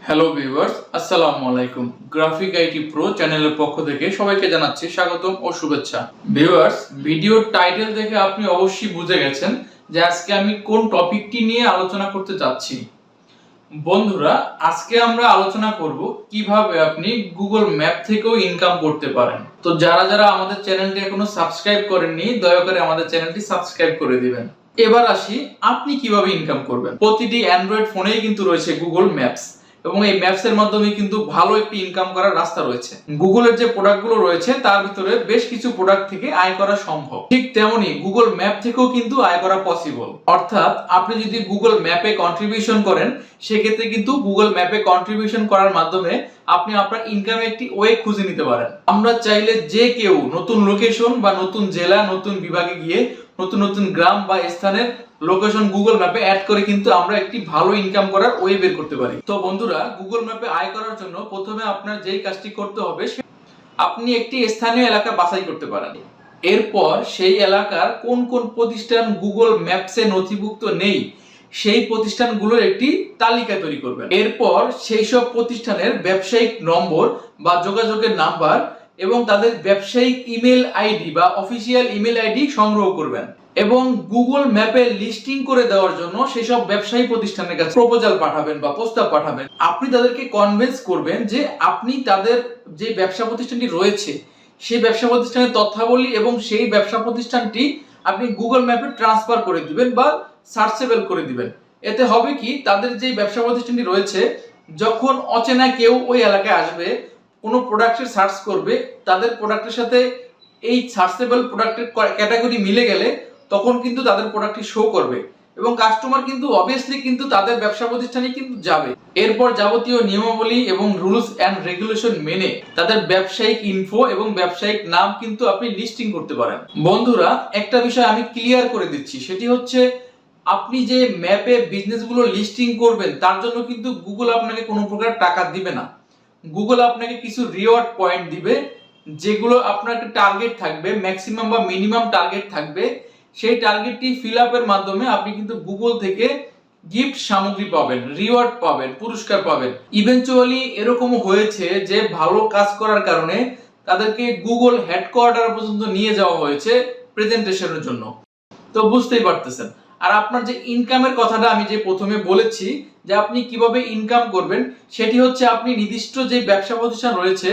Hello viewers, আসসালামু আলাইকুম। Graphic IT pro চ্যানেলের পক্ষ থেকে সবাইকে জানাচ্ছি স্বাগতম ও শুভেচ্ছা। ভিউয়ার্স, ভিডিওর টাইটেল দেখে আপনি অবশ্যই বুঝে গেছেন যে আজকে আমি কোন টপিকটি নিয়ে আলোচনা করতে যাচ্ছি। বন্ধুরা, আজকে আমরা আলোচনা করব কিভাবে আপনি গুগল ম্যাপ থেকেও ইনকাম করতে পারেন। তো যারা যারা আমাদের চ্যানেলটি এখনো সাবস্ক্রাইব করেননি, দয়া করে আমাদের চ্যানেলটি সাবস্ক্রাইব করে দিবেন। এবার আসি, আপনি কিভাবে ইনকাম করবেন। প্রতিটি অ্যান্ড্রয়েড ফোনেই কিন্তু রয়েছে গুগল ম্যাপস, এবং এই ম্যাপস এর মাধ্যমে কিন্তু ভালো একটি ইনকাম করার রাস্তা রয়েছে। গুগলের যে প্রোডাক্টগুলো রয়েছে তার ভিতরে বেশ কিছু প্রোডাক্ট থেকে আয় করা সম্ভব। ঠিক তেমনি গুগল ম্যাপ থেকেও কিন্তু আয় করা পসিবল। অর্থাৎ আপনি যদি গুগল ম্যাপে কন্ট্রিবিউশন করেন, সেক্ষেত্রে কিন্তু গুগল ম্যাপে কন্ট্রিবিউশন করার মাধ্যমে আপনি আপনার ইনকামের একটি ওয়ে খুঁজে নিতে পারেন। আমরা চাইলে যে কেউ নতুন লোকেশন বা নতুন জেলা, নতুন বিভাগে গিয়ে নতুন নতুন গ্রাম বা স্থানের লোকেশন গুগল ম্যাপে অ্যাড করে কিন্তু আমরা একটি ভালো ইনকাম করার ওয়ে বের করতে পারি। তো বন্ধুরা, গুগল ম্যাপে আয় করার জন্য প্রথমে আপনার যেই কাজটি করতে হবে, আপনি একটি স্থানীয় এলাকা বাছাই করতে পারেন। এরপর সেই এলাকার কোন কোন প্রতিষ্ঠান গুগল ম্যাপসে নথিভুক্ত নেই, সেই প্রতিষ্ঠানগুলোর একটি তালিকা তৈরি করবেন। এরপর সেই সব প্রতিষ্ঠানের ব্যবসায়িক নম্বর বা যোগাযোগের নাম্বার এবং তাদের ব্যবসায়িক ইমেল আইডি বা অফিসিয়াল ইমেল আইডি সংগ্রহ করবেন, এবং গুগল ম্যাপে লিস্টিং করে দেওয়ার জন্য সেসব ব্যবসায়ী প্রতিষ্ঠানের কাছে প্রপোজাল পাঠাবেন বা প্রস্তাব পাঠাবেন। আপনি তাদেরকে কনভিন্স করবেন যে আপনি তাদের যে ব্যবসা প্রতিষ্ঠানটি রয়েছে সেই ব্যবসা প্রতিষ্ঠানের তথ্যাবলী এবং সেই ব্যবসা প্রতিষ্ঠানটি আপনি গুগল ম্যাপে ট্রান্সফার করে দিবেন বা সার্চেবল করে দিবেন। এতে হবে কি, তাদের যে ব্যবসা প্রতিষ্ঠানটি রয়েছে, যখন অচেনা কেউ ওই এলাকায় আসবে, কোনো প্রোডাক্টের সার্চ করবে, তাদের প্রোডাক্টের সাথে এই সার্চেবল প্রোডাক্টের ক্যাটাগরি মিলে গেলে তখন কিন্তু তাদের প্রোডাক্টটি শো করবে, এবং কাস্টমার কিন্তু অবভিয়াসলি কিন্তু তাদের ব্যবসা প্রতিষ্ঠানে কিন্তু যাবে। এরপর যাবতীয় নিয়মাবলী এবং রুলস এন্ড রেগুলেশন মেনে তাদের ব্যবসায়িক ইনফো এবং ব্যবসায়িক নাম কিন্তু আপনি লিস্টিং করতে পারেন। বন্ধুরা, একটা বিষয় আমি ক্লিয়ার করে দিচ্ছি, সেটি হচ্ছে আপনি যে ম্যাপে বিজনেসগুলো লিস্টিং করবেন তার জন্য কিন্তু গুগল আপনাকে কোনো প্রকার টাকা দিবে না। গুগল আপনাকে কিছু রিওয়ার্ড পয়েন্ট দিবে, যেগুলো আপনার একটা টার্গেট থাকবে, ম্যাক্সিমাম বা মিনিমাম টার্গেট থাকবে। সেই টার্গেটটি ফিল আপের মাধ্যমে আপনি কিন্তু গুগল থেকে গিফট সামগ্রী পাবেন, রিওয়ার্ড পাবেন, পুরস্কার পাবেন। ইভেনচুয়ালি এরকমও হয়েছে যে ভালো কাজ করার কারণে তাদেরকে গুগল হেডকোয়ার্টার পর্যন্ত নিয়ে যাওয়া হয়েছে প্রেজেন্টেশনের জন্য। তো বুঝতেই পারতেছেন। আর আপনার যে ইনকামের কথাটা আমি যে প্রথমে বলেছি যে আপনি কিভাবে ইনকাম করবেন, সেটি হচ্ছে আপনি নির্দিষ্ট যে ব্যবসা প্রতিষ্ঠান রয়েছে,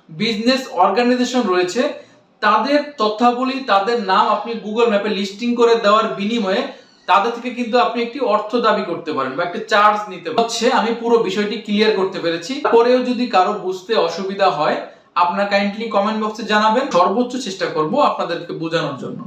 বিজনেস অর্গানাইজেশন রয়েছে, তাদের তথ্যাবলী, তাদের নাম আপনি গুগল ম্যাপে লিস্টিং করে দেওয়ার বিনিময়ে তাদের থেকে কিন্তু আপনি একটি অর্থ দাবি করতে পারেন বা একটা চার্জ নিতে পারেন। আমি পুরো বিষয়টি ক্লিয়ার করতে পেরেছি। পরেও যদি কারো বুঝতে অসুবিধা হয়, আপনারা কাইন্ডলি কমেন্ট বক্সে জানাবেন। সর্বোচ্চ চেষ্টা করব আপনাদেরকে বোঝানোর জন্য।